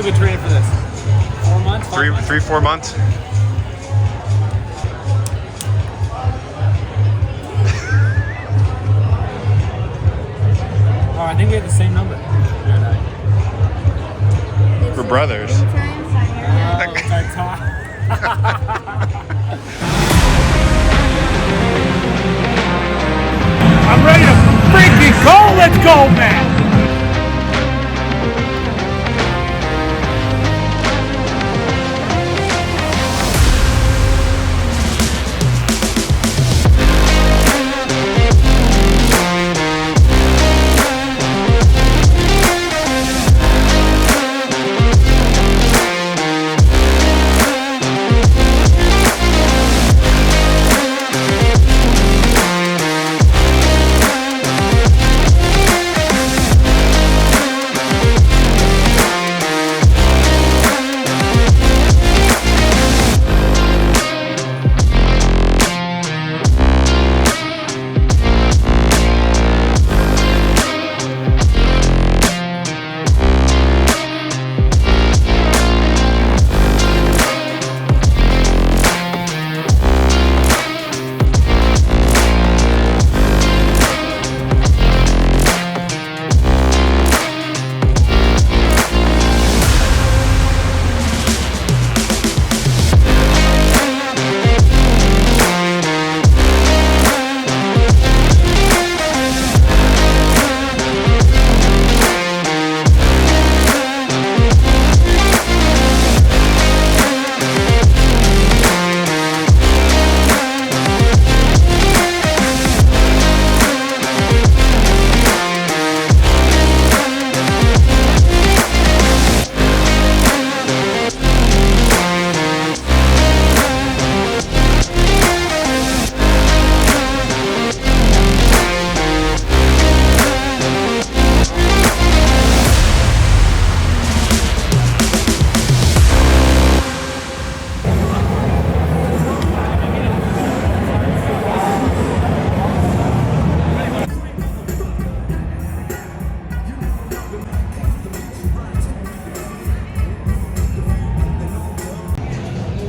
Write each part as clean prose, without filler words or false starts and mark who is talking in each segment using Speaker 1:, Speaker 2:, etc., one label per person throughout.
Speaker 1: have we been training for this? 4 months?
Speaker 2: 4 months.
Speaker 1: Oh, I think we have the same number.
Speaker 2: We're brothers.
Speaker 1: I'm ready to freaking go. Let's go, man.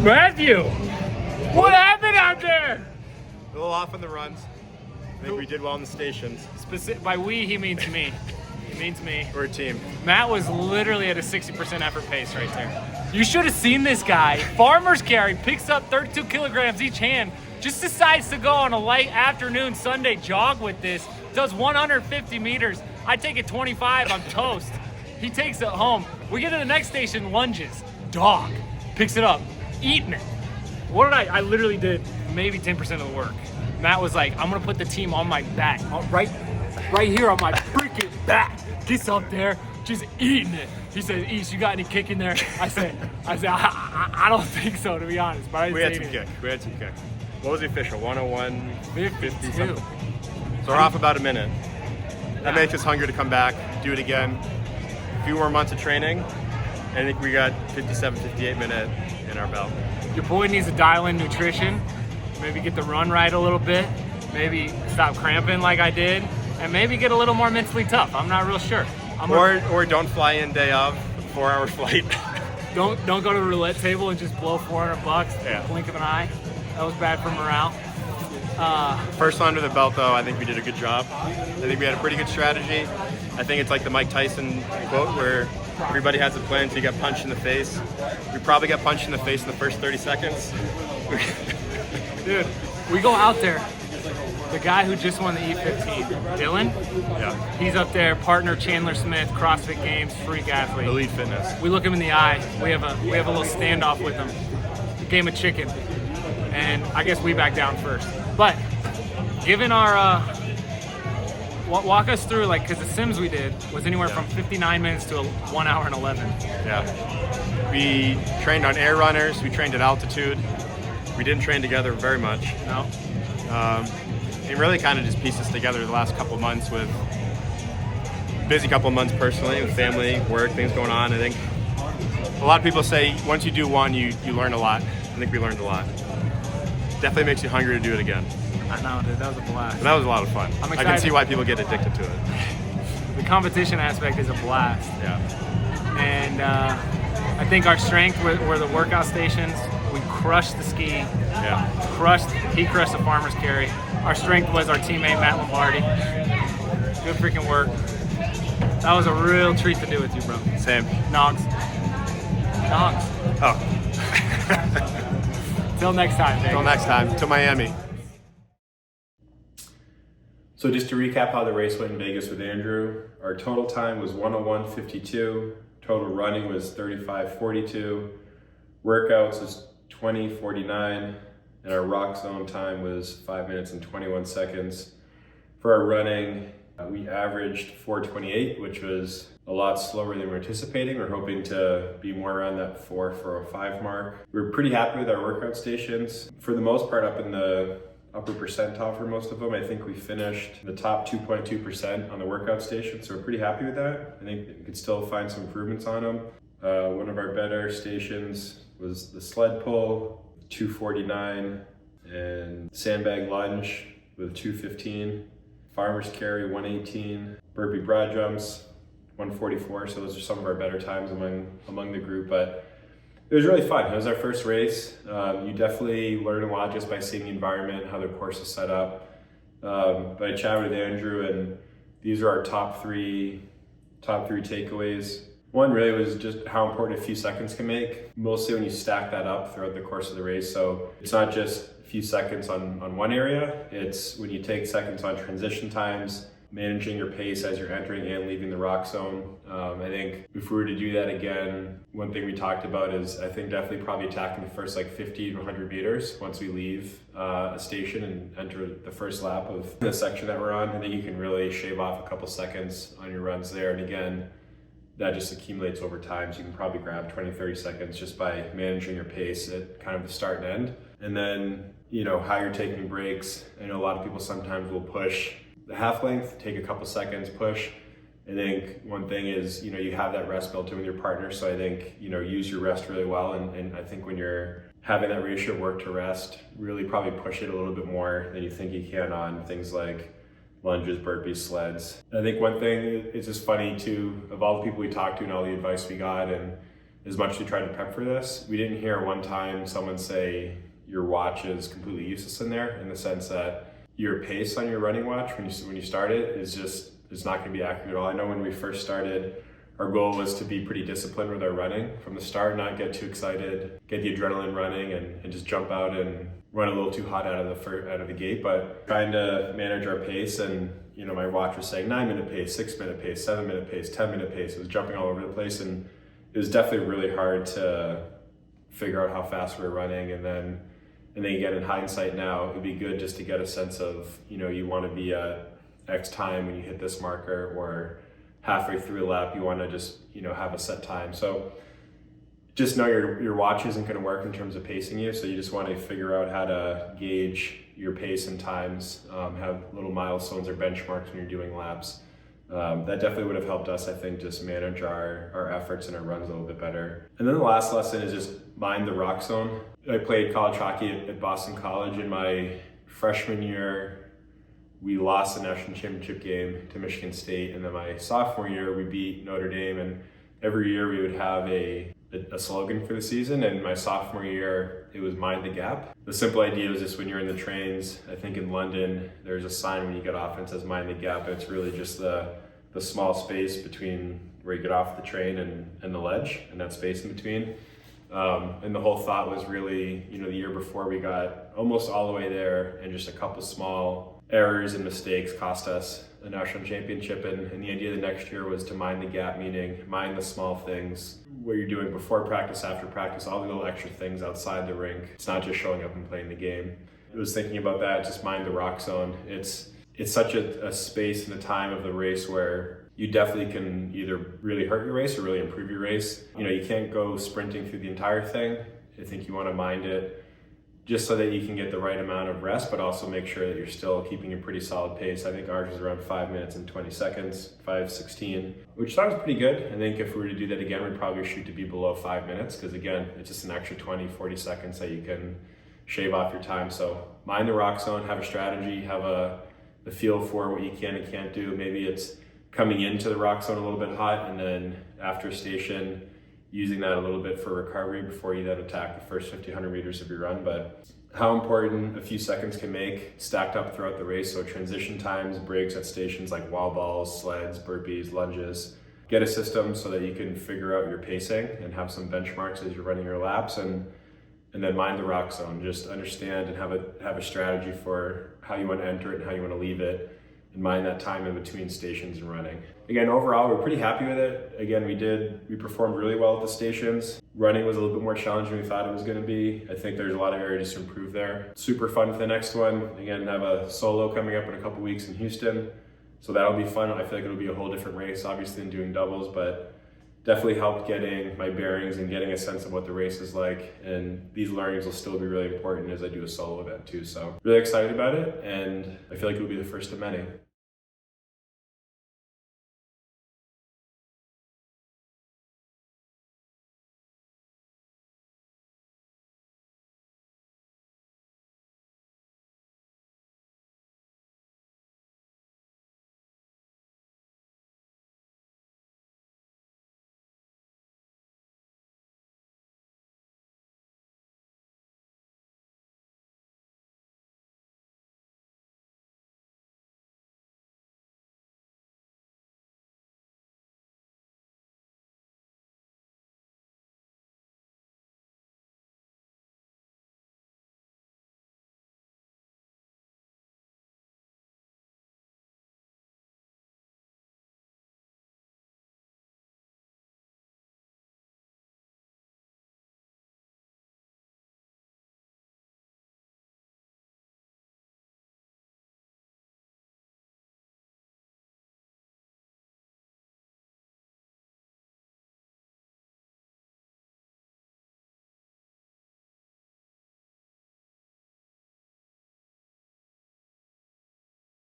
Speaker 1: Matthew, what happened out there?
Speaker 2: A little off on the runs. I think we did well in the stations.
Speaker 1: By we, he means me. He means me.
Speaker 2: We're a team.
Speaker 1: Matt was literally at a 60% effort pace right there. You should have seen this guy. Farmer's carry, picks up 32 kilograms each hand, just decides to go on a light afternoon Sunday jog with this, does 150 meters. I take it 25, I'm toast. He takes it home. We get to the next station, lunges. Dog. Picks it up. Eating it. What did I literally did maybe 10% of the work. Matt was like, I'm gonna put the team on my back. Right here on my freaking back. Gets up there, just eating it. He said, East, you got any kick in there? I said, I don't think so, to be honest. But
Speaker 2: we had some kick. What was the official? 101, 50 something. So we're off about a minute. That makes us hungry to come back, do it again. A few more months of training. I think we got 57, 58 minute in our belt.
Speaker 1: Your boy needs to dial in nutrition, maybe get the run right a little bit, maybe stop cramping like I did, and maybe get a little more mentally tough. I'm not real sure.
Speaker 2: Or don't fly in day of, 4-hour flight.
Speaker 1: Don't go to the roulette table and just blow $400.
Speaker 2: Yeah.
Speaker 1: Blink of an eye. That was bad for morale.
Speaker 2: First under the belt though, I think we did a good job. I think we had a pretty good strategy. I think it's like the Mike Tyson quote where everybody has a plan until you get punched in the face. We probably got punched in the face in the first 30 seconds.
Speaker 1: Dude, we go out there. The guy who just won the E15, Dylan,
Speaker 2: Yeah.
Speaker 1: he's up there, partner Chandler Smith, CrossFit Games, freak athlete.
Speaker 2: Elite Fitness.
Speaker 1: We look him in the eye. We have a little standoff with him. Game of chicken. And I guess we back down first. But given our walk us through, like, because the sims we did was anywhere from 59 minutes to 1 hour and 11.
Speaker 2: Yeah. We trained on air runners. We trained at altitude. We didn't train together very much.
Speaker 1: No.
Speaker 2: It really kind of just pieces together the last couple of months with busy couple of months personally with family, work, things going on. I think a lot of people say once you do one, you learn a lot. I think we learned a lot. Definitely makes you hungry to do it again.
Speaker 1: I know, dude. That was a blast.
Speaker 2: But that was a lot of fun.
Speaker 1: I'm
Speaker 2: I
Speaker 1: excited.
Speaker 2: can see why people get addicted to it.
Speaker 1: The competition aspect is a blast.
Speaker 2: Yeah.
Speaker 1: And I think our strength were the workout stations. We crushed the ski.
Speaker 2: Yeah.
Speaker 1: He crushed the farmer's carry. Our strength was our teammate Matt Lombardi. Good freaking work. That was a real treat to do with you, bro.
Speaker 2: Same.
Speaker 1: Knox.
Speaker 2: Oh.
Speaker 1: Till next time, Vegas.
Speaker 2: Till next time. Till Miami. So just to recap how the race went in Vegas with Andrew, our total time was 101.52. Total running was 35.42. Workouts was 20.49. And our rock zone time was 5 minutes and 21 seconds. For our running, we averaged 4:28, which was a lot slower than we were anticipating. We're hoping to be more around that 4:05 mark. We were pretty happy with our workout stations. For the most part, up in the upper percentile for most of them. I think we finished in the top 2.2% on the workout station, so we're pretty happy with that. I think we could still find some improvements on them. One of our better stations was the sled pull, 249, and sandbag lunge with 215. Farmer's carry, 118. Burpee broad jumps, 144. So those are some of our better times among the group, but it was really fun. It was our first race. You definitely learn a lot just by seeing the environment, how the course is set up. But I chatted with Andrew, and these are our top three takeaways. One really was just how important a few seconds can make, mostly when you stack that up throughout the course of the race. So it's not just a few seconds on one area, it's when you take seconds on transition times, managing your pace as you're entering and leaving the rock zone. I think if we were to do that again, one thing we talked about is I think definitely probably attacking the first like 50 to 100 meters once we leave a station and enter the first lap of the section that we're on. I think you can really shave off a couple seconds on your runs there. And again, that just accumulates over time. So you can probably grab 20, 30 seconds just by managing your pace at kind of the start and end. And then, you know, how you're taking breaks. I know a lot of people sometimes will push the half length, take a couple seconds, push. I think one thing is, you know, you have that rest built in with your partner. So I think, you know, use your rest really well. And I think when you're having that ratio of work to rest, really probably push it a little bit more than you think you can on things like lunges, burpees, sleds. And I think one thing, it's just funny too, of all the people we talked to and all the advice we got, and as much as we tried to prep for this, we didn't hear one time someone say your watch is completely useless in there, in the sense that your pace on your running watch when you start it is just, it's not gonna be accurate at all. I know when we first started, our goal was to be pretty disciplined with our running from the start, not get too excited, get the adrenaline running and just jump out and run a little too hot out of the gate, but trying to manage our pace. And you know, my watch was saying 9-minute pace, 6-minute pace, 7-minute pace, 10-minute pace. It was jumping all over the place, and it was definitely really hard to figure out how fast we were running. And then again, in hindsight now, it'd be good just to get a sense of, you know, you want to be at X time when you hit this marker, or halfway through a lap, you want to just, you know, have a set time. So just know your watch isn't going to work in terms of pacing you. So you just want to figure out how to gauge your pace and times, have little milestones or benchmarks when you're doing laps. That definitely would have helped us, I think, just manage our efforts and our runs a little bit better. And then the last lesson is just mind the rock zone. I played college hockey at Boston College. In my freshman year, we lost the national championship game to Michigan State. And then my sophomore year, we beat Notre Dame. And every year we would have a slogan for the season. And my sophomore year, it was mind the gap. The simple idea was just when you're in the trains, I think in London, there's a sign when you get off and it says mind the gap. And it's really just the small space between where you get off the train and the ledge, and that space in between. And the whole thought was really, you know, the year before we got almost all the way there, and just a couple small errors and mistakes cost us a national championship. And the idea the next year was to mind the gap, meaning mind the small things, what you're doing before practice, after practice, all the little extra things outside the rink. It's not just showing up and playing the game. I was thinking about that, just mind the rock zone. It's such a space and a time of the race where you definitely can either really hurt your race or really improve your race. You know, you can't go sprinting through the entire thing. I think you want to mind it just so that you can get the right amount of rest, but also make sure that you're still keeping a pretty solid pace. I think ours was around 5 minutes and 20 seconds, 5:16, which sounds pretty good. I think if we were to do that again, we'd probably shoot to be below 5 minutes, because again, it's just an extra 20, 40 seconds that you can shave off your time. So mind the rock zone, have a strategy, have the feel for what you can and can't do. Maybe it's coming into the rock zone a little bit hot, and then after a station,
Speaker 3: using that a little bit for recovery before you then attack the first 50, 100 meters of your run. But how important a few seconds can make stacked up throughout the race. So transition times, breaks at stations like wall balls, sleds, burpees, lunges. Get a system so that you can figure out your pacing and have some benchmarks as you're running your laps, and then mind the rock zone. Just understand and have a strategy for how you want to enter it and how you want to leave it, and mind that time in between stations and running. Again, overall, we're pretty happy with it. Again, we performed really well at the stations. Running was a little bit more challenging than we thought it was going to be. I think there's a lot of areas to improve there. Super fun for the next one. Again, have a solo coming up in a couple weeks in Houston. So that'll be fun. I feel like it'll be a whole different race, obviously, than doing doubles, but definitely helped getting my bearings and getting a sense of what the race is like. And these learnings will still be really important as I do a solo event too. So really excited about it, and I feel like it'll be the first of many.